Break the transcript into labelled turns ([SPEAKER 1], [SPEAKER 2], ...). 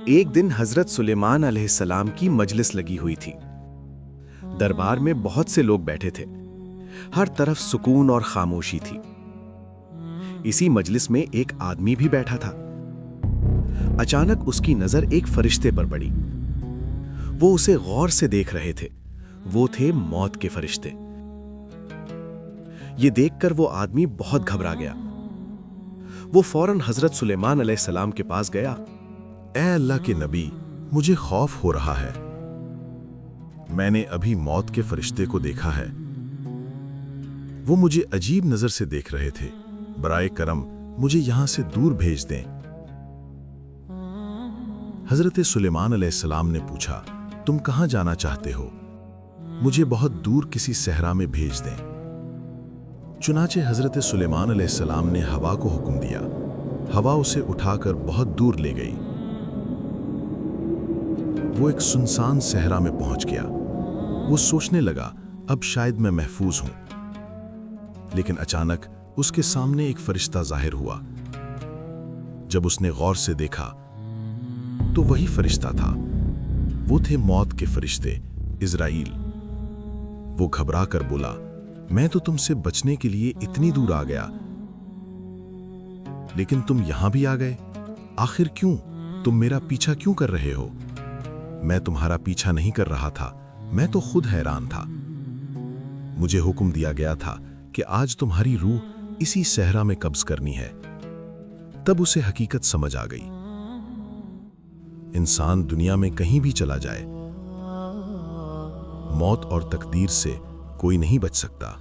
[SPEAKER 1] ایک دن حضرت سلیمان علیہ السلام کی مجلس لگی ہوئی تھی۔ دربار میں بہت سے لوگ بیٹھے تھے، ہر طرف سکون اور خاموشی تھی۔ اسی مجلس میں ایک آدمی بھی بیٹھا تھا۔ اچانک اس کی نظر ایک فرشتے پر پڑی۔ وہ اسے غور سے دیکھ رہے تھے۔ وہ تھے موت کے فرشتے۔ یہ دیکھ کر وہ آدمی بہت گھبرا گیا۔ وہ فوراً حضرت سلیمان علیہ السلام کے پاس گیا۔
[SPEAKER 2] اے اللہ کے نبی، مجھے خوف ہو رہا ہے۔ میں نے ابھی موت کے فرشتے کو دیکھا ہے۔ وہ مجھے عجیب نظر سے دیکھ رہے تھے۔ برائے کرم مجھے یہاں سے دور بھیج دیں۔ حضرت سلیمان علیہ السلام نے پوچھا، تم کہاں جانا چاہتے ہو؟ مجھے بہت دور کسی صحرا میں بھیج دیں۔ چنانچہ حضرت سلیمان علیہ السلام نے ہوا کو حکم دیا۔ ہوا اسے اٹھا کر بہت دور لے گئی۔ وہ ایک سنسان صحرا میں پہنچ گیا۔ وہ سوچنے لگا، اب شاید میں محفوظ ہوں۔ لیکن اچانک اس کے سامنے ایک فرشتہ ظاہر ہوا۔ جب اس نے غور سے دیکھا تو وہی فرشتہ تھا۔ وہ تھے موت کے فرشتے عزرائیل۔ وہ گھبرا کر بولا، میں تو تم سے بچنے کے لیے اتنی دور آ گیا، لیکن تم یہاں بھی آ گئے۔ آخر کیوں؟ تم میرا پیچھا کیوں کر رہے ہو؟ میں تمہارا پیچھا نہیں کر رہا تھا، میں تو خود حیران تھا۔ مجھے حکم دیا گیا تھا کہ آج تمہاری روح اسی صحرا میں قبض کرنی ہے۔ تب اسے حقیقت سمجھ آ گئی۔ انسان دنیا میں کہیں بھی چلا جائے، موت اور تقدیر سے کوئی نہیں بچ سکتا۔